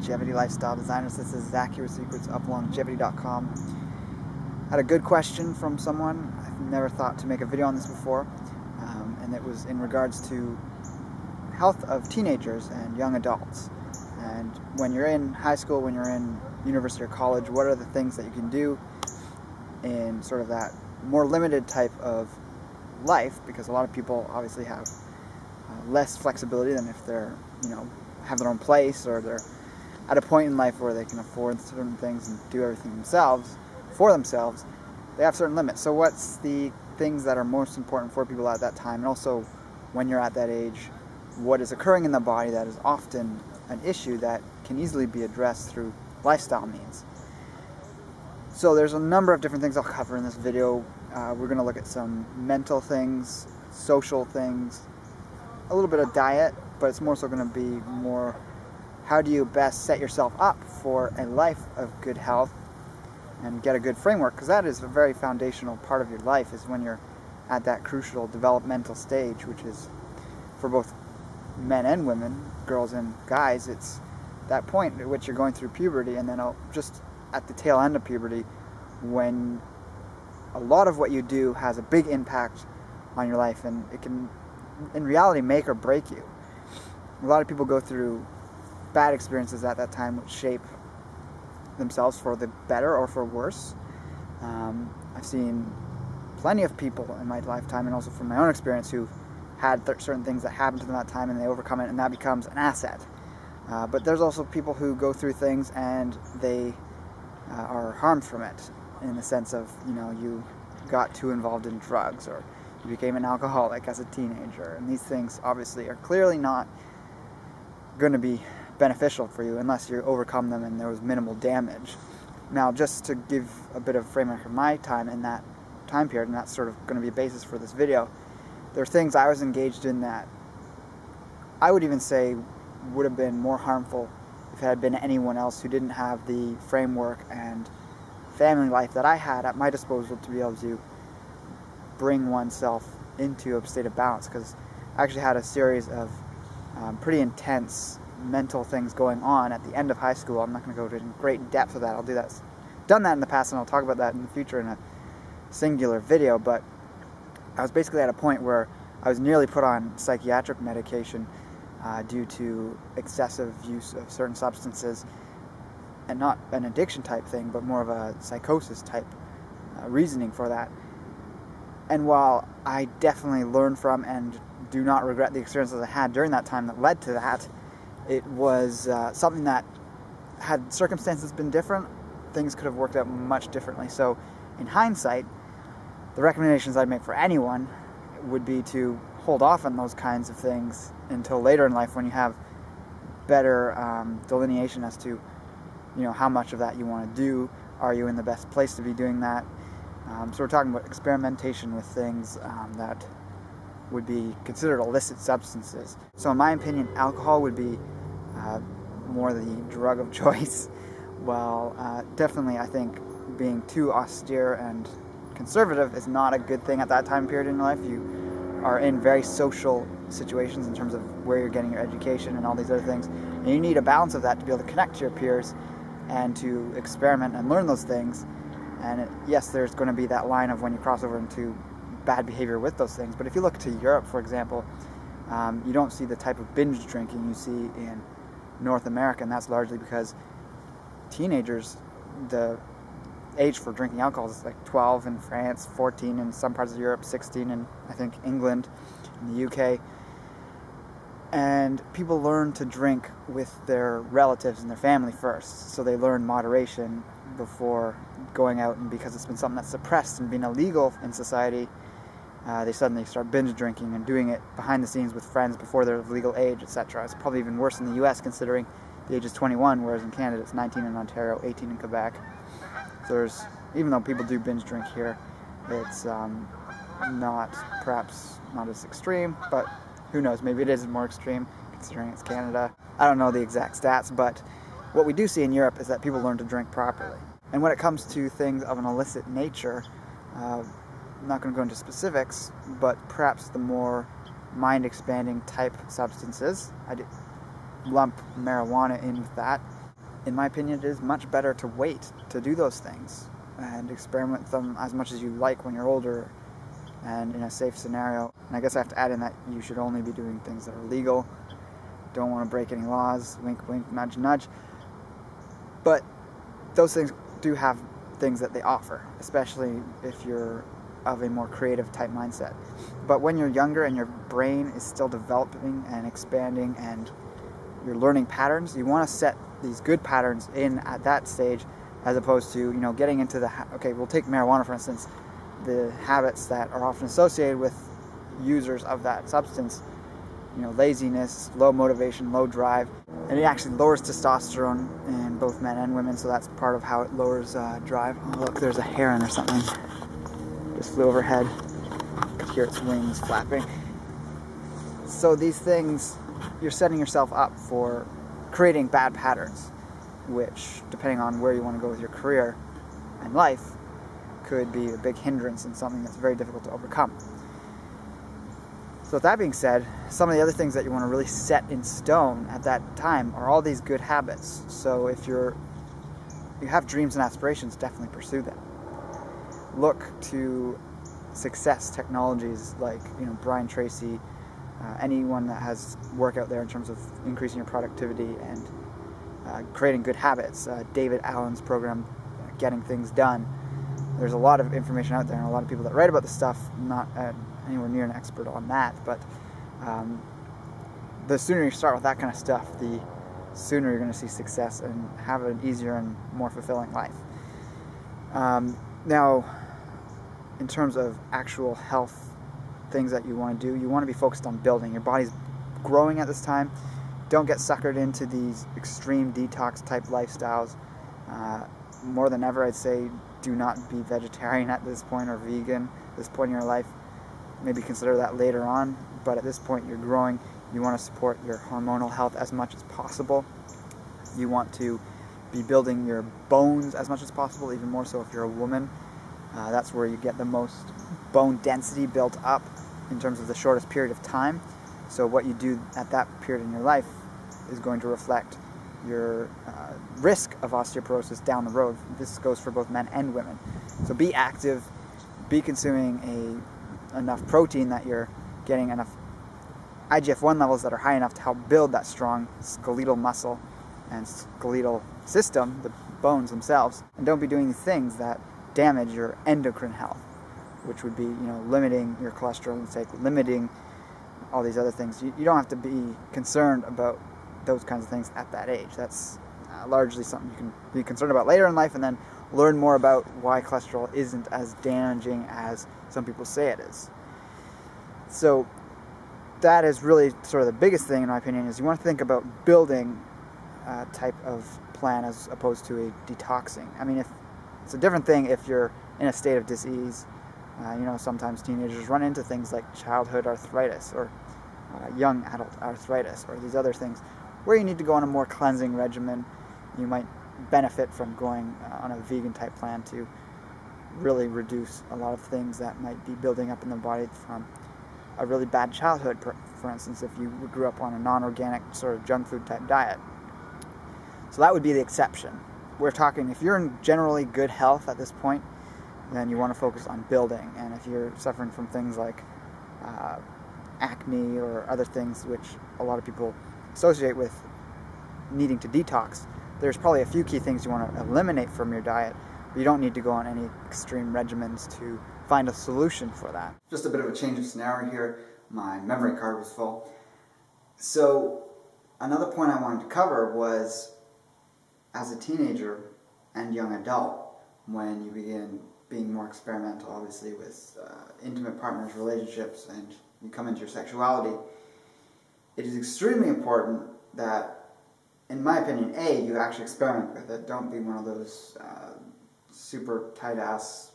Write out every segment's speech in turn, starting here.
longevity lifestyle designers. This is Zach here with secretsoflongevity.com. Had a good question from someone. I've never thought to make a video on this before, and it was in regards to health of teenagers and young adults. And when you're in high school, when you're in university or college, what are the things that you can do in sort of that more limited type of life? Because a lot of people obviously have less flexibility than if they're, have their own place, or they're at a point in life where they can afford certain things and do everything themselves, for themselves. They have certain limits. So what's the things that are most important for people at that time? And also, when you're at that age, what is occurring in the body that is often an issue that can easily be addressed through lifestyle means? So there's a number of different things I'll cover in this video. We're going to look at some mental things, social things, a little bit of diet, but it's more so going to be more how do you best set yourself up for a life of good health and get a good framework, because that is a very foundational part of your life, is when you're at that crucial developmental stage, which is for both men and women, girls and guys. It's that point at which you're going through puberty, and then just at the tail end of puberty, when a lot of what you do has a big impact on your life, and it can in reality make or break you. A lot of people go through bad experiences at that time which shape themselves for the better or for worse. I've seen plenty of people in my lifetime, and also from my own experience, who had certain things that happened to them at that time and they overcome it, and that becomes an asset. But there's also people who go through things and they are harmed from it, in the sense of, you got too involved in drugs, or you became an alcoholic as a teenager, and these things obviously are clearly not going to be beneficial for you unless you overcome them and there was minimal damage. Now, just to give a bit of framework of my time in that time period, and that's sort of going to be a basis for this video, there are things I was engaged in that I would even say would have been more harmful if it had been anyone else who didn't have the framework and family life that I had at my disposal to be able to bring oneself into a state of balance. Because I actually had a series of pretty intense mental things going on at the end of high school. I'm not going to go into great depth of that. I'll do that. Done that in the past, and I'll talk about that in the future in a singular video. But I was basically at a point where I was nearly put on psychiatric medication due to excessive use of certain substances, and not an addiction type thing, but more of a psychosis type reasoning for that. And while I definitely learned from and do not regret the experiences I had during that time that led to that, it was something that, had circumstances been different, things could have worked out much differently. So in hindsight, the recommendations I'd make for anyone would be to hold off on those kinds of things until later in life, when you have better delineation as to how much of that you want to do. Are you in the best place to be doing that? So we're talking about experimentation with things that would be considered illicit substances. So in my opinion, alcohol would be more the drug of choice. Well, definitely I think being too austere and conservative is not a good thing at that time period in your life. You are in very social situations in terms of where you're getting your education and all these other things, and you need a balance of that to be able to connect to your peers and to experiment and learn those things. And yes, there's going to be that line of when you cross over into bad behavior with those things. But if you look to Europe, for example, you don't see the type of binge drinking you see in North America, and that's largely because teenagers, the age for drinking alcohol is like 12 in France, 14 in some parts of Europe, 16 in, I think, England, in the UK. And people learn to drink with their relatives and their family first. So they learn moderation before going out, and because it's been something that's suppressed and been illegal in society, they suddenly start binge drinking and doing it behind the scenes with friends before they're of legal age, etc. It's probably even worse in the US, considering the age is 21, whereas in Canada it's 19 in Ontario, 18 in Quebec. So there's, even though people do binge drink here, it's perhaps not as extreme, but who knows, maybe it is more extreme considering it's Canada. I don't know the exact stats, but what we do see in Europe is that people learn to drink properly. And when it comes to things of an illicit nature, I'm not going to go into specifics, but perhaps the more mind-expanding type substances, I lump marijuana in with that, in my opinion, it is much better to wait to do those things and experiment with them as much as you like when you're older and in a safe scenario. And I guess I have to add in that you should only be doing things that are legal. Don't want to break any laws, wink wink, nudge nudge. But those things do have things that they offer, especially if you're of a more creative type mindset. But when you're younger and your brain is still developing and expanding and you're learning patterns, you want to set these good patterns in at that stage, as opposed to, getting into the, okay, we'll take marijuana for instance, the habits that are often associated with users of that substance, laziness, low motivation, low drive, and it actually lowers testosterone in both men and women, so that's part of how it lowers drive. Oh look, there's a heron or something. Just flew overhead. You can hear its wings flapping. So these things, you're setting yourself up for creating bad patterns, which, depending on where you want to go with your career and life, could be a big hindrance and something that's very difficult to overcome. So with that being said, some of the other things that you want to really set in stone at that time are all these good habits. So if you have dreams and aspirations, definitely pursue them. Look to success technologies like Brian Tracy, anyone that has work out there in terms of increasing your productivity and creating good habits. David Allen's program, Getting Things Done. There's a lot of information out there and a lot of people that write about this stuff. I'm not anywhere near an expert on that, but the sooner you start with that kind of stuff, the sooner you're going to see success and have an easier and more fulfilling life. Now, in terms of actual health things that you want to do, you want to be focused on building. Your body's growing at this time. Don't get suckered into these extreme detox type lifestyles. More than ever, I'd say do not be vegetarian at this point or vegan at this point in your life. Maybe consider that later on, but at this point you're growing. You want to support your hormonal health as much as possible. You want to be building your bones as much as possible, even more so if you're a woman. That's where you get the most bone density built up in terms of the shortest period of time. So what you do at that period in your life is going to reflect your risk of osteoporosis down the road. This goes for both men and women. So be active, be consuming enough protein that you're getting enough IGF-1 levels that are high enough to help build that strong skeletal muscle and skeletal system, the bones themselves. And don't be doing these things that damage your endocrine health, which would be, limiting your cholesterol intake, limiting all these other things. You don't have to be concerned about those kinds of things at that age. That's largely something you can be concerned about later in life, and then learn more about why cholesterol isn't as damaging as some people say it is. So that is really sort of the biggest thing, in my opinion, is you want to think about building a type of plan as opposed to a detoxing. I mean, it's a different thing if you're in a state of disease. Sometimes teenagers run into things like childhood arthritis or young adult arthritis or these other things where you need to go on a more cleansing regimen. You might benefit from going on a vegan type plan to really reduce a lot of things that might be building up in the body from a really bad childhood, for instance, if you grew up on a non-organic sort of junk food type diet. So that would be the exception. We're talking, if you're in generally good health at this point, then you want to focus on building. And if you're suffering from things like acne or other things which a lot of people associate with needing to detox, there's probably a few key things you want to eliminate from your diet, but you don't need to go on any extreme regimens to find a solution for that. Just a bit of a change of scenario here. My memory card was full. So another point I wanted to cover was, as a teenager and young adult, when you begin being more experimental, obviously, with intimate partners, relationships, and you come into your sexuality, it is extremely important that, in my opinion, you actually experiment with it. Don't be one of those super tight-ass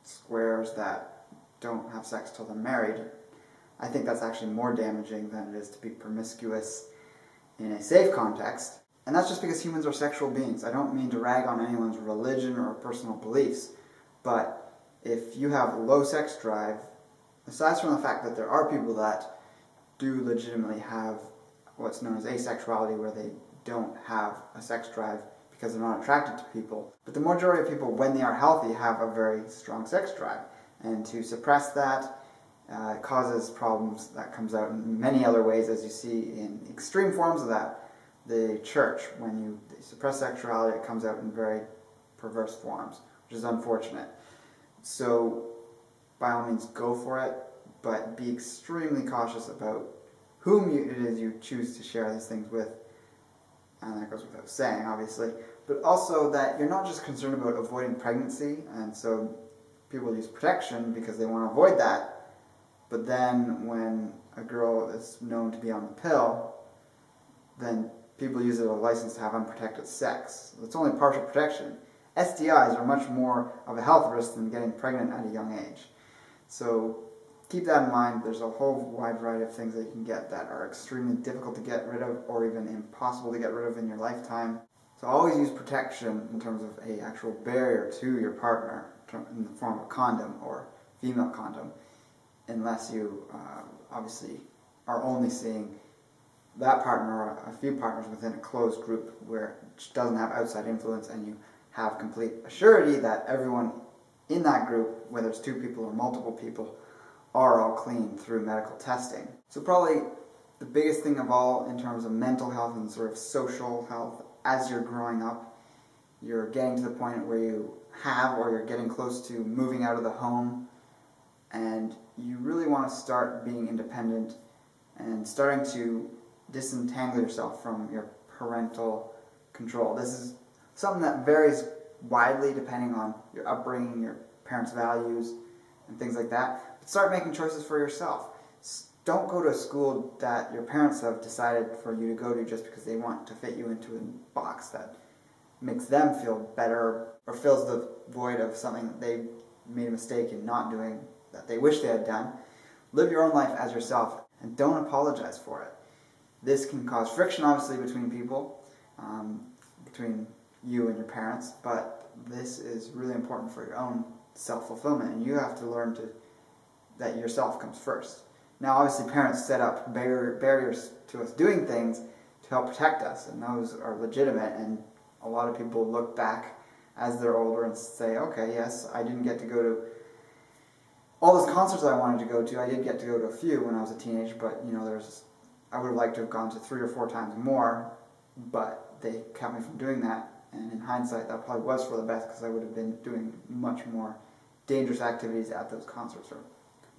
squares that don't have sex till they're married. I think that's actually more damaging than it is to be promiscuous in a safe context. And that's just because humans are sexual beings. I don't mean to rag on anyone's religion or personal beliefs, but if you have low sex drive, aside from the fact that there are people that do legitimately have what's known as asexuality, where they don't have a sex drive because they're not attracted to people. But the majority of people, when they are healthy, have a very strong sex drive. And to suppress that causes problems that comes out in many other ways, as you see in extreme forms of that. The church, when you suppress sexuality, it comes out in very perverse forms, which is unfortunate. So by all means, go for it, but be extremely cautious about whom it is you choose to share these things with. And that goes without saying, obviously, but also that you're not just concerned about avoiding pregnancy, and so people use protection because they want to avoid that, but then when a girl is known to be on the pill, then people use it as a license to have unprotected sex. It's only partial protection. STIs are much more of a health risk than getting pregnant at a young age. So keep that in mind. There's a whole wide variety of things that you can get that are extremely difficult to get rid of or even impossible to get rid of in your lifetime. So always use protection in terms of an actual barrier to your partner in the form of a condom or female condom, unless you obviously are only seeing that partner or a few partners within a closed group where it doesn't have outside influence, and you have complete assurity that everyone in that group, whether it's 2 people or multiple people, are all clean through medical testing. So probably the biggest thing of all in terms of mental health and sort of social health, as you're growing up, you're getting to the point where you have or you're getting close to moving out of the home, and you really want to start being independent and starting to disentangle yourself from your parental control. This is something that varies widely depending on your upbringing, your parents' values, and things like that. But start making choices for yourself. Don't go to a school that your parents have decided for you to go to just because they want to fit you into a box that makes them feel better or fills the void of something that they made a mistake in not doing that they wish they had done. Live your own life as yourself and don't apologize for it. This can cause friction, obviously, between people, between you and your parents, but this is really important for your own self-fulfillment, and you have to learn that yourself comes first. Now, obviously, parents set up barriers to us doing things to help protect us, and those are legitimate, and a lot of people look back as they're older and say, okay, yes, I didn't get to go to all those concerts I wanted to go to. I did get to go to a few when I was a teenager, but I would have liked to have gone to 3 or 4 times more, but they kept me from doing that. And in hindsight, that probably was for the best, because I would have been doing much more dangerous activities at those concerts or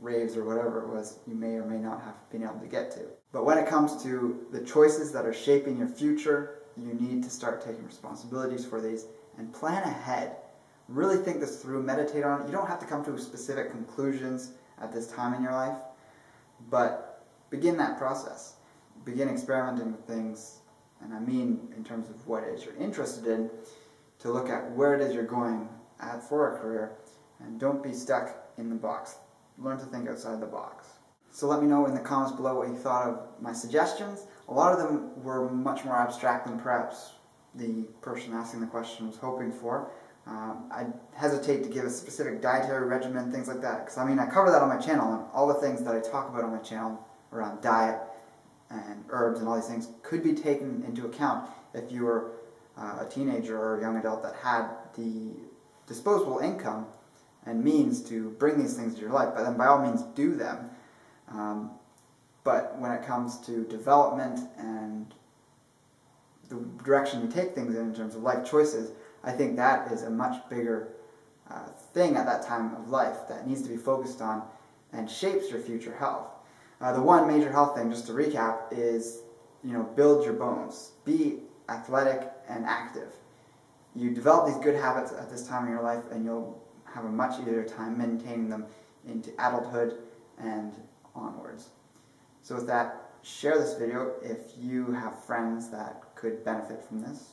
raves or whatever it was you may or may not have been able to get to. But when it comes to the choices that are shaping your future, you need to start taking responsibilities for these and plan ahead. Really think this through, meditate on it. You don't have to come to specific conclusions at this time in your life, but begin that process. Begin experimenting with things, and I mean in terms of what it is you're interested in, to look at where it is you're going for a career, and don't be stuck in the box. Learn to think outside the box. So let me know in the comments below what you thought of my suggestions. A lot of them were much more abstract than perhaps the person asking the question was hoping for. I hesitate to give a specific dietary regimen, things like that, because I cover that on my channel, and all the things that I talk about on my channel around diet and herbs and all these things could be taken into account if you were a teenager or a young adult that had the disposable income and means to bring these things to your life. But then by all means do them. But when it comes to development and the direction you take things in terms of life choices, I think that is a much bigger thing at that time of life that needs to be focused on and shapes your future health. The one major health thing, just to recap, is build your bones. Be athletic and active. You develop these good habits at this time in your life, and you'll have a much easier time maintaining them into adulthood and onwards. So with that, share this video if you have friends that could benefit from this,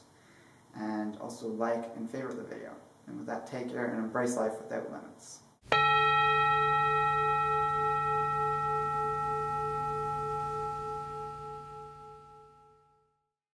and also like and favorite the video. And with that, take care and embrace life without limits.